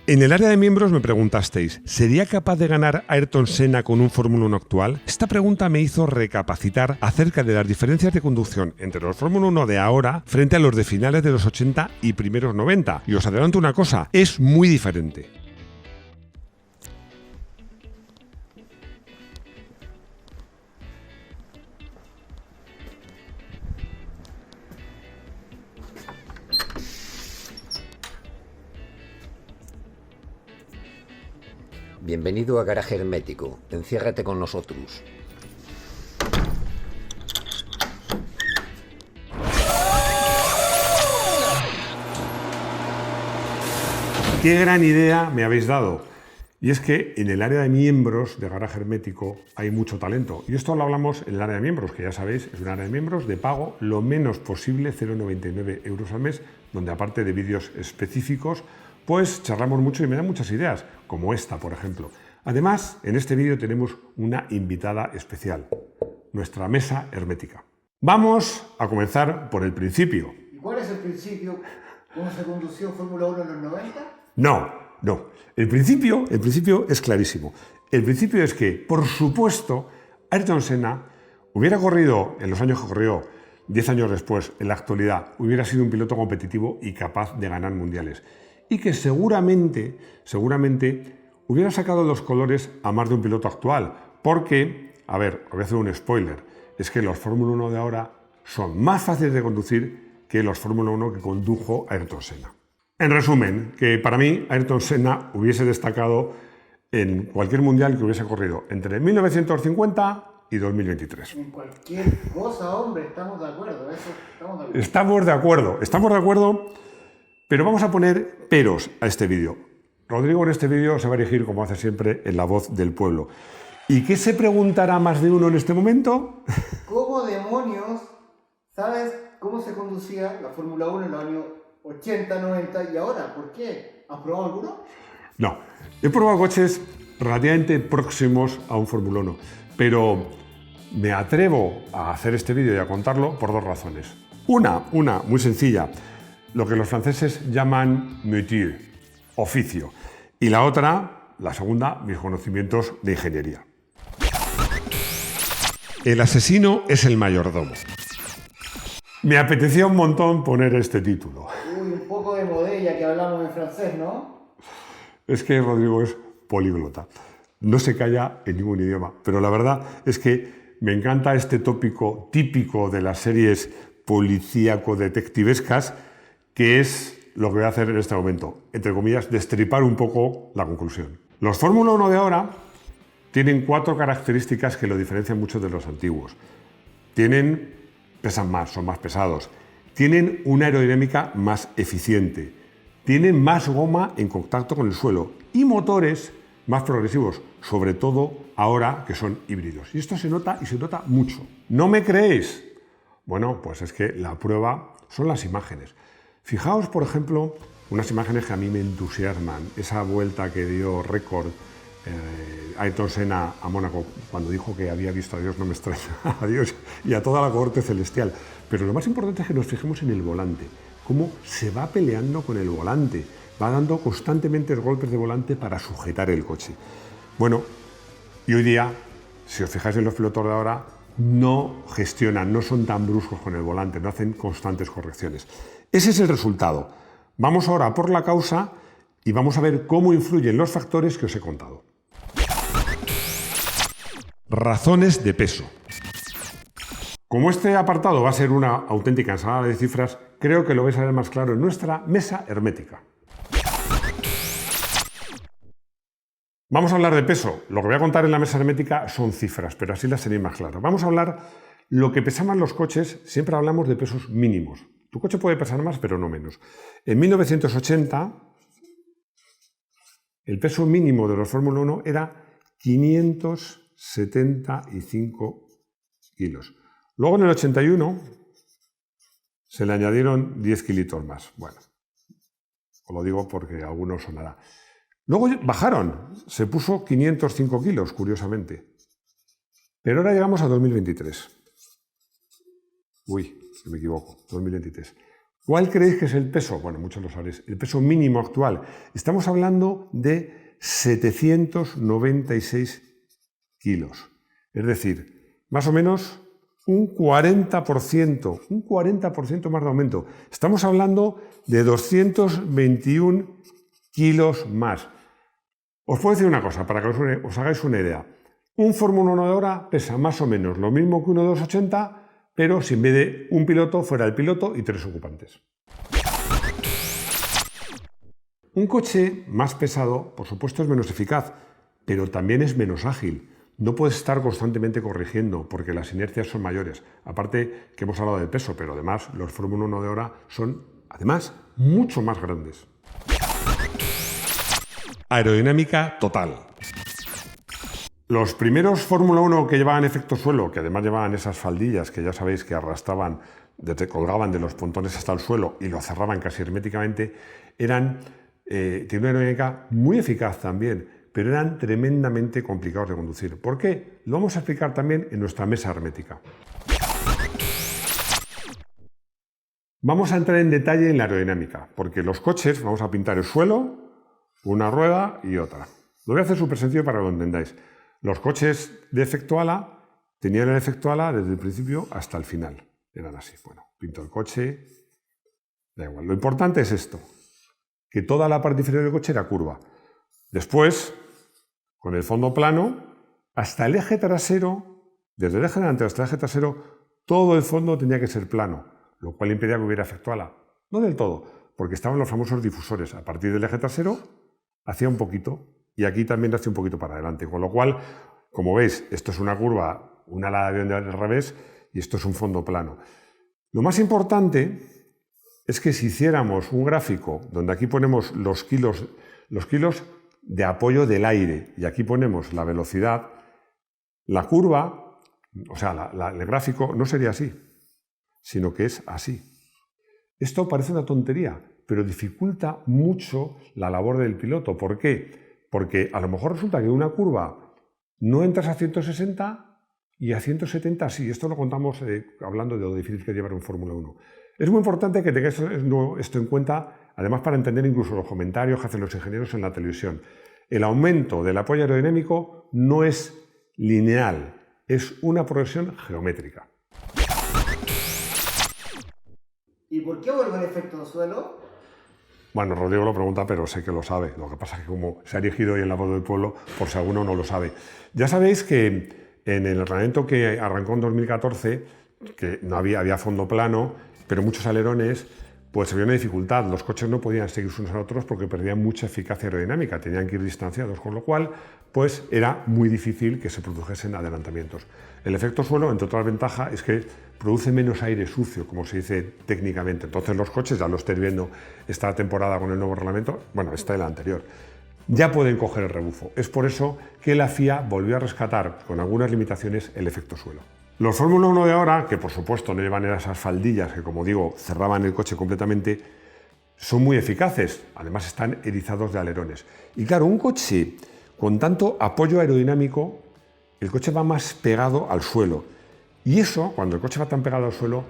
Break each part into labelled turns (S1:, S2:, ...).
S1: En el área de miembros me preguntasteis, ¿sería capaz de ganar Ayrton Senna con un Fórmula 1 actual? Esta pregunta me hizo recapacitar acerca de las diferencias de conducción entre los Fórmula 1 de ahora frente a los de finales de los 80 y primeros 90. Y os adelanto una cosa, es muy diferente.
S2: Bienvenido a Garaje Hermético. Enciérrate con nosotros.
S1: ¡Qué gran idea me habéis dado! Y es que en el área de miembros de Garaje Hermético hay mucho talento. Y esto lo hablamos en el área de miembros, que ya sabéis, es un área de miembros de pago lo menos posible, 0,99 € al mes, donde aparte de vídeos específicos, pues charlamos mucho y me dan muchas ideas, como esta, por ejemplo. Además, en este vídeo tenemos una invitada especial, nuestra mesa hermética. Vamos a comenzar por el principio.
S3: ¿Y cuál es el principio? ¿Cómo se condució Fórmula 1 en los 90?
S1: No. El principio es clarísimo. El principio es que, por supuesto, Ayrton Senna hubiera corrido en los años que corrió, 10 años después, en la actualidad, hubiera sido un piloto competitivo y capaz de ganar mundiales. Y que seguramente hubiera sacado los colores a más de un piloto actual. Porque, a ver, os voy a hacer un spoiler, es que los Fórmula 1 de ahora son más fáciles de conducir que los Fórmula 1 que condujo Ayrton Senna. En resumen, que para mí Ayrton Senna hubiese destacado en cualquier mundial que hubiese corrido entre 1950 y 2023.
S3: En cualquier cosa, hombre, estamos de acuerdo.
S1: Estamos de acuerdo, pero vamos a poner peros a este vídeo. Rodrigo en este vídeo se va a erigir, como hace siempre, en la voz del pueblo. ¿Y qué se preguntará más de uno en este momento?
S3: ¿Cómo demonios sabes cómo se conducía la Fórmula 1 en los años 80, 90 y ahora? ¿Por qué? ¿Has probado alguno?
S1: No, he probado coches relativamente próximos a un Fórmula 1, pero me atrevo a hacer este vídeo y a contarlo por dos razones. Una muy sencilla, lo que los franceses llaman métier, oficio, y la otra, la segunda, mis conocimientos de ingeniería. El asesino es el mayordomo. Me apetecía un montón poner este título.
S3: Uy, un poco de modella que hablamos en francés, ¿no?
S1: Es que Rodrigo es políglota. No se calla en ningún idioma, pero la verdad es que me encanta este tópico típico de las series policíaco-detectivescas, que es lo que voy a hacer en este momento, entre comillas, destripar un poco la conclusión. Los Fórmula 1 de ahora tienen 4 características que lo diferencian mucho de los antiguos. Pesan más, son más pesados. Tienen una aerodinámica más eficiente. Tienen más goma en contacto con el suelo y motores más progresivos, sobre todo ahora que son híbridos. Y esto se nota y se nota mucho. ¿No me creéis? Bueno, pues es que la prueba son las imágenes. Fijaos, por ejemplo, unas imágenes que a mí me entusiasman. Esa vuelta que dio récord Ayrton Senna a Mónaco, cuando dijo que había visto a Dios, no me extraña, a Dios y a toda la corte celestial. Pero lo más importante es que nos fijemos en el volante, cómo se va peleando con el volante, va dando constantemente golpes de volante para sujetar el coche. Bueno, y hoy día, si os fijáis en los pilotos de ahora, no gestionan, no son tan bruscos con el volante, no hacen constantes correcciones. Ese es el resultado. Vamos ahora por la causa y vamos a ver cómo influyen los factores que os he contado. Razones de peso. Como este apartado va a ser una auténtica ensalada de cifras, creo que lo vais a ver más claro en nuestra mesa hermética. Vamos a hablar de peso. Lo que voy a contar en la mesa hermética son cifras, pero así las tenéis más claras. Vamos a hablar lo que pesaban los coches, siempre hablamos de pesos mínimos. Tu coche puede pesar más, pero no menos. En 1980, el peso mínimo de los Fórmula 1 era 575 kilos. Luego en el 81 se le añadieron 10 kilitos más. Bueno, os lo digo porque a algunos sonará. Luego bajaron, se puso 505 kilos, curiosamente. Pero ahora llegamos a 2023. Uy, que me equivoco, 2023. ¿Cuál creéis que es el peso? Bueno, muchos lo sabréis. El peso mínimo actual. Estamos hablando de 796 kilos. Es decir, más o menos un 40% más de aumento. Estamos hablando de 221 kilos más. Os puedo decir una cosa, para que os hagáis una idea. Un Fórmula 1 de ahora pesa más o menos lo mismo que uno de 280, pero si en vez de un piloto fuera el piloto y 3 ocupantes. Un coche más pesado, por supuesto, es menos eficaz, pero también es menos ágil. No puedes estar constantemente corrigiendo porque las inercias son mayores. Aparte que hemos hablado del peso, pero además los Fórmula 1 de ahora son, además, mucho más grandes. Aerodinámica total. Los primeros Fórmula 1 que llevaban efecto suelo, que además llevaban esas faldillas que ya sabéis que arrastraban, colgaban de los pontones hasta el suelo y lo cerraban casi herméticamente, tienen una aerodinámica muy eficaz también, pero eran tremendamente complicados de conducir. ¿Por qué? Lo vamos a explicar también en nuestra mesa hermética. Vamos a entrar en detalle en la aerodinámica, porque los coches, vamos a pintar el suelo, una rueda y otra. Lo voy a hacer súper sencillo para que lo entendáis. Los coches de efecto ala tenían el efecto ala desde el principio hasta el final. Eran así. Bueno, pinto el coche, da igual. Lo importante es esto, que toda la parte inferior del coche era curva. Después, con el fondo plano, hasta el eje trasero, desde el eje delantero hasta el eje trasero, todo el fondo tenía que ser plano, lo cual impedía que hubiera efecto ala. No del todo, porque estaban los famosos difusores. A partir del eje trasero, hacía un poquito. Y aquí también hace un poquito para adelante, con lo cual, como veis, esto es una curva, una ala de avión del revés y esto es un fondo plano. Lo más importante es que si hiciéramos un gráfico donde aquí ponemos los kilos de apoyo del aire y aquí ponemos la velocidad, la curva, o sea, el gráfico no sería así, sino que es así. Esto parece una tontería, pero dificulta mucho la labor del piloto. ¿Por qué? Porque a lo mejor resulta que en una curva no entras a 160 y a 170 sí. Esto lo contamos hablando de lo difícil que es llevar un Fórmula 1. Es muy importante que tengáis esto en cuenta, además para entender incluso los comentarios que hacen los ingenieros en la televisión. El aumento del apoyo aerodinámico no es lineal, es una progresión geométrica.
S3: ¿Y por qué vuelve el efecto suelo?
S1: Bueno, Rodrigo lo pregunta, pero sé que lo sabe. Lo que pasa es que como se ha erigido hoy en la voz del pueblo, por si alguno no lo sabe. Ya sabéis que en el reglamento que arrancó en 2014, que no había fondo plano, pero muchos alerones, pues había una dificultad. Los coches no podían seguirse unos a otros porque perdían mucha eficacia aerodinámica, tenían que ir distanciados, con lo cual pues era muy difícil que se produjesen adelantamientos. El efecto suelo, entre otras ventajas, es que produce menos aire sucio, como se dice técnicamente. Entonces los coches, ya lo estáis viendo esta temporada con el nuevo reglamento, bueno, esta y la anterior, ya pueden coger el rebufo. Es por eso que la FIA volvió a rescatar, con algunas limitaciones, el efecto suelo. Los Fórmula 1 de ahora, que por supuesto no llevan esas faldillas que, como digo, cerraban el coche completamente, son muy eficaces. Además están erizados de alerones. Y claro, un coche con tanto apoyo aerodinámico, el coche va más pegado al suelo. Y eso, cuando el coche va tan pegado al suelo,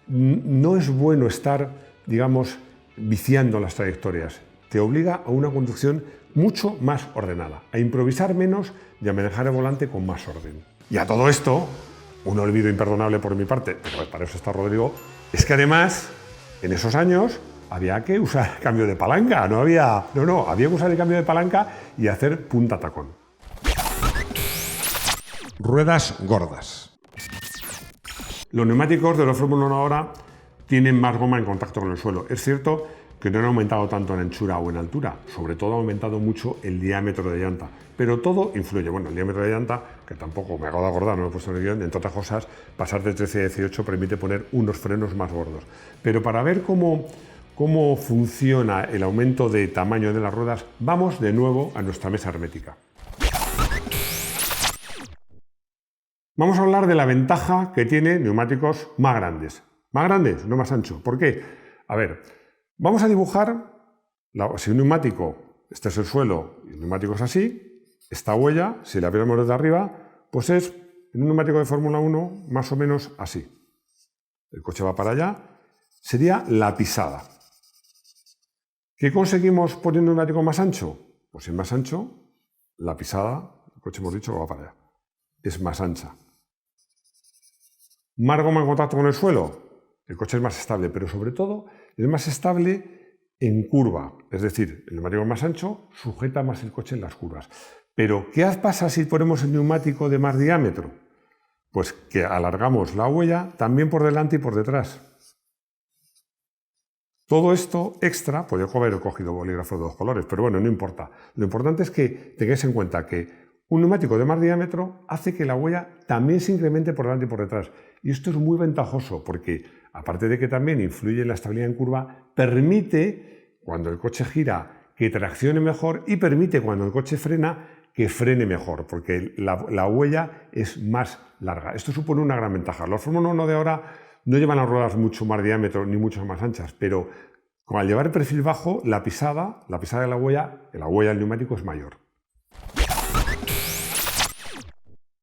S1: no es bueno estar, digamos, viciando las trayectorias. Te obliga a una conducción mucho más ordenada, a improvisar menos y a manejar el volante con más orden. Y a todo esto, un olvido imperdonable por mi parte, pero para eso está Rodrigo, es que además, en esos años, había que usar cambio de palanca, había que usar el cambio de palanca y hacer punta tacón. Ruedas gordas. Los neumáticos de los Fórmula 1 ahora tienen más goma en contacto con el suelo. Es cierto que no han aumentado tanto en anchura o en altura, sobre todo ha aumentado mucho el diámetro de llanta, pero todo influye. Bueno, el diámetro de llanta, que tampoco me hago de acordar, no lo he puesto en el guión, entre otras cosas, pasar de 13 a 18 permite poner unos frenos más gordos. Pero para ver cómo funciona el aumento de tamaño de las ruedas, vamos de nuevo a nuestra mesa hermética. Vamos a hablar de la ventaja que tiene neumáticos más grandes. Más grandes, no más ancho. ¿Por qué? A ver, vamos a dibujar, si un neumático, este es el suelo y el neumático es así, esta huella, si la viéramos desde arriba, pues es en un neumático de Fórmula 1 más o menos así. El coche va para allá sería la pisada. ¿Qué conseguimos poniendo un neumático más ancho? Pues si es más ancho, la pisada, el coche hemos dicho, va para allá. Es más ancha. Más goma en contacto con el suelo, el coche es más estable, pero sobre todo es más estable en curva. Es decir, el neumático más ancho sujeta más el coche en las curvas. Pero, ¿qué pasa si ponemos el neumático de más diámetro? Pues que alargamos la huella también por delante y por detrás. Todo esto extra, podría haber cogido bolígrafos de dos colores, pero bueno, no importa. Lo importante es que tengáis en cuenta que un neumático de más diámetro hace que la huella también se incremente por delante y por detrás. Y esto es muy ventajoso porque, aparte de que también influye en la estabilidad en curva, permite, cuando el coche gira, que traccione mejor y permite, cuando el coche frena, que frene mejor, porque la huella es más larga. Esto supone una gran ventaja. Los Fórmula 1 de ahora no llevan las ruedas mucho más diámetro ni mucho más anchas, pero al llevar el perfil bajo, la pisada de la huella del neumático es mayor.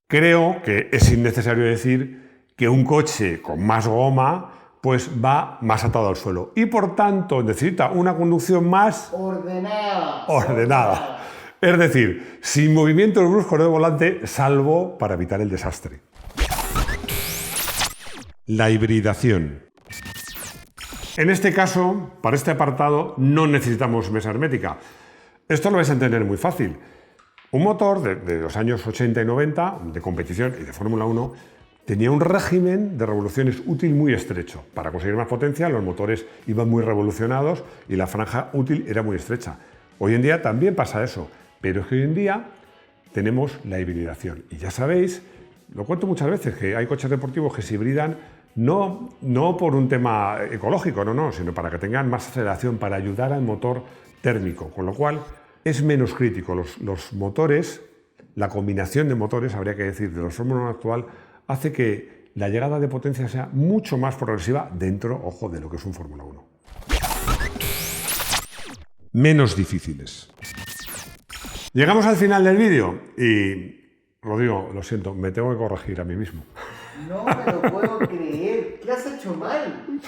S1: Creo que es innecesario decir que un coche con más goma pues va más atado al suelo y por tanto necesita una conducción más ordenada. Es decir, sin movimientos bruscos de volante, salvo para evitar el desastre. La hibridación. En este caso, para este apartado, no necesitamos mesa hermética. Esto lo vais a entender muy fácil. Un motor de los años 80 y 90, de competición y de Fórmula 1, tenía un régimen de revoluciones útil muy estrecho. Para conseguir más potencia, los motores iban muy revolucionados y la franja útil era muy estrecha. Hoy en día también pasa eso, pero es que hoy en día tenemos la hibridación. Y ya sabéis, lo cuento muchas veces, que hay coches deportivos que se hibridan no por un tema ecológico, no, sino para que tengan más aceleración, para ayudar al motor térmico, con lo cual es menos crítico. Los motores, la combinación de motores, habría que decir, de los Fórmula 1 actual, hace que la llegada de potencia sea mucho más progresiva dentro, ojo, de lo que es un Fórmula 1. Menos difíciles. Llegamos al final del vídeo y, Rodrigo, lo siento, me tengo que corregir a mí mismo.
S3: No me lo puedo creer. ¿Qué has hecho mal?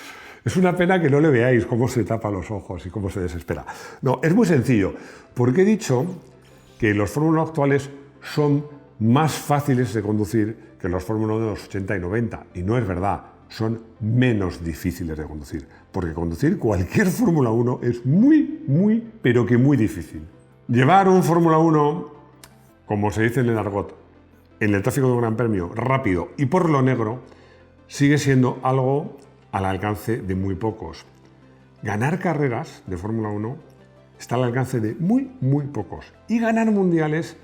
S1: Es una pena que no le veáis cómo se tapa los ojos y cómo se desespera. No, es muy sencillo, porque he dicho que los Fórmula 1 actuales son más fáciles de conducir que los Fórmula 1 de los 80 y 90, y no es verdad, son menos difíciles de conducir, porque conducir cualquier Fórmula 1 es muy, pero que muy difícil. Llevar un Fórmula 1, como se dice en el argot, en el tráfico de un gran premio, rápido y por lo negro, sigue siendo algo al alcance de muy pocos. Ganar carreras de Fórmula 1 está al alcance de muy pocos. Y ganar mundiales,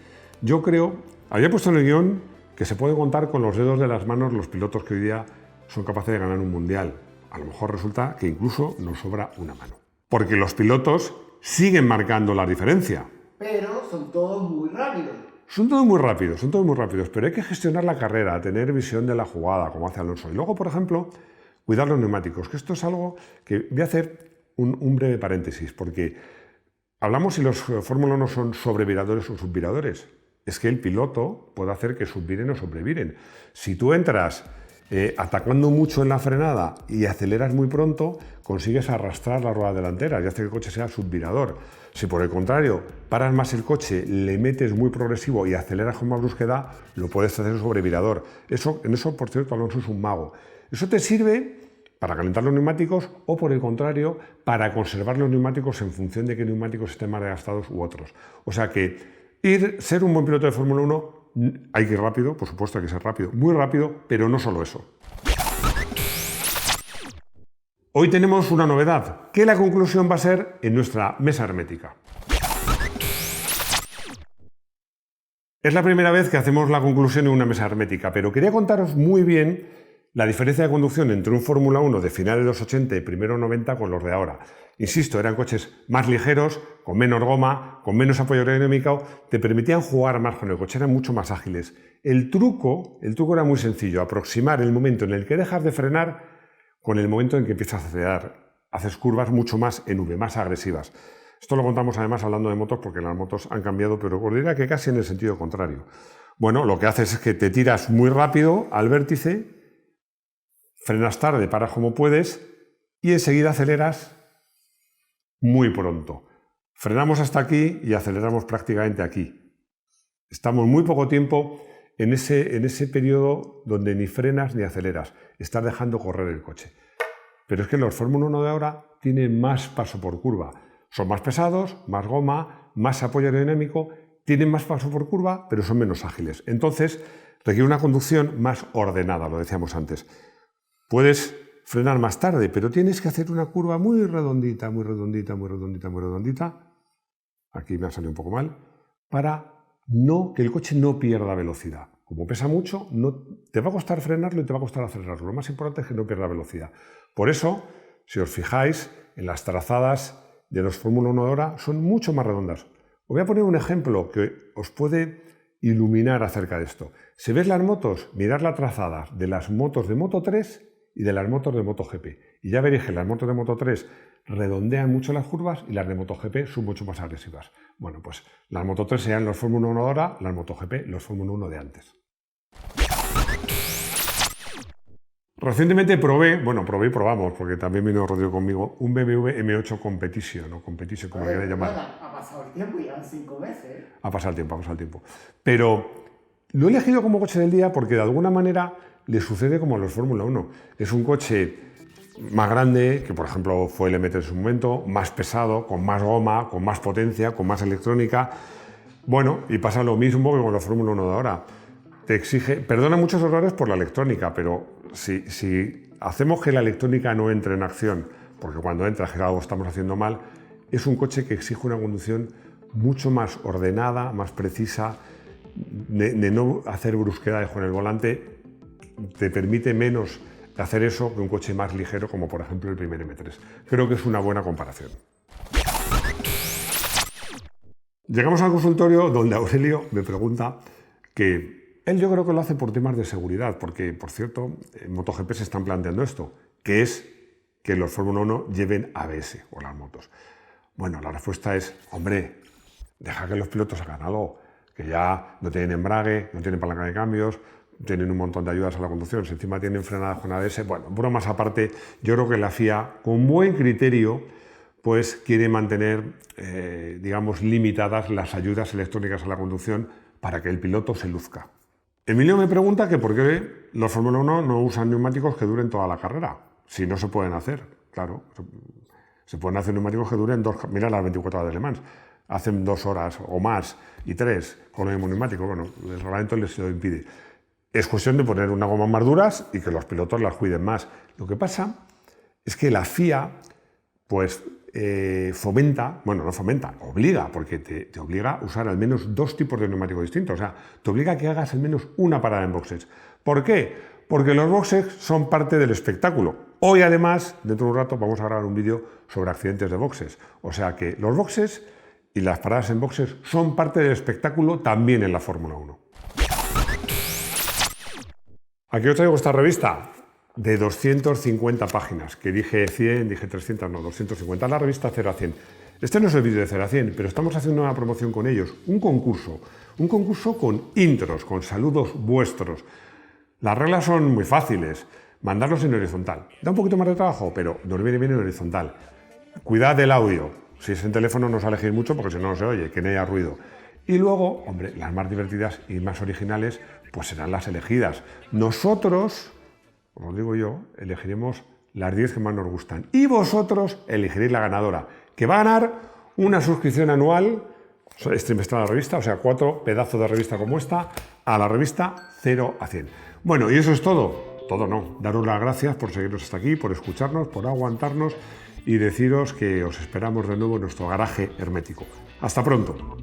S1: yo creo, había puesto en el guión que se puede contar con los dedos de las manos los pilotos que hoy día son capaces de ganar un mundial. A lo mejor resulta que incluso nos sobra una mano. Porque los pilotos siguen marcando la diferencia.
S3: Pero son todos muy rápidos.
S1: Son todos muy rápidos, pero hay que gestionar la carrera, tener visión de la jugada, como hace Alonso. Y luego, por ejemplo, cuidar los neumáticos, que esto es algo que voy a hacer un breve paréntesis, porque hablamos si los Fórmula 1 son sobreviradores o subviradores. Es que el piloto puede hacer que subviren o sobreviren. Si tú entras atacando mucho en la frenada y aceleras muy pronto, consigues arrastrar la rueda delantera y hace que el coche sea subvirador. Si por el contrario paras más el coche, le metes muy progresivo y aceleras con más brusquedad, lo puedes hacer sobrevirador. En eso, por cierto, Alonso es un mago. Eso te sirve para calentar los neumáticos o, por el contrario, para conservar los neumáticos en función de qué neumáticos estén más desgastados u otros. O sea que ser un buen piloto de Fórmula 1, hay que ir rápido, por supuesto hay que ser rápido, muy rápido, pero no solo eso. Hoy tenemos una novedad, que la conclusión va a ser en nuestra mesa hermética. Es la primera vez que hacemos la conclusión en una mesa hermética, pero quería contaros muy bien la diferencia de conducción entre un Fórmula 1 de finales de los 80 y primeros 90 con los de ahora. Insisto, eran coches más ligeros, con menos goma, con menos apoyo aerodinámico, te permitían jugar más con el coche, eran mucho más ágiles. El truco era muy sencillo, aproximar el momento en el que dejas de frenar con el momento en que empiezas a acelerar. Haces curvas mucho más en V, más agresivas. Esto lo contamos además hablando de motos, porque las motos han cambiado, pero os diría que casi en el sentido contrario. Bueno, lo que haces es que te tiras muy rápido al vértice, frenas tarde, paras como puedes y enseguida aceleras muy pronto. Frenamos hasta aquí y aceleramos prácticamente aquí. Estamos muy poco tiempo en ese periodo donde ni frenas ni aceleras. Estás dejando correr el coche. Pero es que los Fórmula 1 de ahora tienen más paso por curva. Son más pesados, más goma, más apoyo aerodinámico, tienen más paso por curva, pero son menos ágiles. Entonces, requiere una conducción más ordenada, lo decíamos antes. Puedes frenar más tarde, pero tienes que hacer una curva muy redondita, muy redondita, muy redondita, muy redondita. Aquí me ha salido un poco mal. Para que el coche no pierda velocidad. Como pesa mucho, te va a costar frenarlo y te va a costar acelerarlo. Lo más importante es que no pierda velocidad. Por eso, si os fijáis, en las trazadas de los Fórmula 1 de ahora son mucho más redondas. Os voy a poner un ejemplo que os puede iluminar acerca de esto. Si ves las motos, mirad las trazadas de las motos de Moto 3 y de las motos de MotoGP. Y ya veréis que las motos de Moto 3 redondean mucho las curvas y las de MotoGP son mucho más agresivas. Bueno, pues las Moto 3 serían los Fórmula 1 de ahora, las MotoGP los Fórmula 1 de antes. Recientemente probé y probamos, porque también vino Rodrigo conmigo, un BMW M8 Competition, o Competition, como quieran llamar.
S3: Ha pasado el tiempo, ya 5 meses.
S1: Ha pasado el tiempo. Pero lo he elegido como coche del día porque de alguna manera le sucede como a los Fórmula 1. Es un coche más grande, que por ejemplo fue el M3 en su momento, más pesado, con más goma, con más potencia, con más electrónica. Bueno, y pasa lo mismo que con los Fórmula 1 de ahora. Te exige, perdona muchos errores por la electrónica, pero si hacemos que la electrónica no entre en acción, porque cuando entra que algo estamos haciendo mal, es un coche que exige una conducción mucho más ordenada, más precisa, de no hacer brusquedades con el volante, te permite menos hacer eso que un coche más ligero, como por ejemplo el primer M3. Creo que es una buena comparación. Llegamos al consultorio donde Aurelio me pregunta que él yo creo que lo hace por temas de seguridad, porque, por cierto, en MotoGP se están planteando esto, que es que los Fórmula 1 lleven ABS o las motos. Bueno, la respuesta es, hombre, deja que los pilotos hagan algo, que ya no tienen embrague, no tienen palanca de cambios, tienen un montón de ayudas a la conducción, si encima tienen frenadas con ABS, bueno, bromas aparte, yo creo que la FIA, con buen criterio, pues quiere mantener, digamos, limitadas las ayudas electrónicas a la conducción para que el piloto se luzca. Emilio me pregunta que por qué los Fórmula 1 no usan neumáticos que duren toda la carrera, si no se pueden hacer. Claro, se pueden hacer neumáticos que duren mira las 24 horas de Le Mans, hacen 2 horas o más y 3 con el mismo neumático. Bueno, el reglamento les lo impide. Es cuestión de poner unas gomas más duras y que los pilotos las cuiden más. Lo que pasa es que la FIA, pues, obliga, porque te obliga a usar al menos 2 tipos de neumáticos distintos. O sea, te obliga a que hagas al menos una parada en boxes. ¿Por qué? Porque los boxes son parte del espectáculo. Hoy, además, dentro de un rato, vamos a grabar un vídeo sobre accidentes de boxes. O sea que los boxes y las paradas en boxes son parte del espectáculo también en la Fórmula 1. Aquí os traigo esta revista de 250 páginas, que dije 100, dije 300, no, 250, la revista 0 a 100. Este no es el vídeo de 0 a 100, pero estamos haciendo una promoción con ellos, un concurso con intros, con saludos vuestros. Las reglas son muy fáciles, mandarlos en horizontal. Da un poquito más de trabajo, pero nos viene bien en horizontal. Cuidad del audio, si es en teléfono no os alejéis mucho porque si no se oye, que no haya ruido. Y luego, hombre, las más divertidas y más originales, pues serán las elegidas. Nosotros, os lo digo yo, elegiremos las 10 que más nos gustan. Y vosotros elegiréis la ganadora, que va a ganar una suscripción anual, trimestral a la revista, o sea, 4 pedazos de revista como esta, a la revista 0 a 100. Bueno, y eso es todo. Todo no. Daros las gracias por seguirnos hasta aquí, por escucharnos, por aguantarnos y deciros que os esperamos de nuevo en nuestro garaje hermético. Hasta pronto.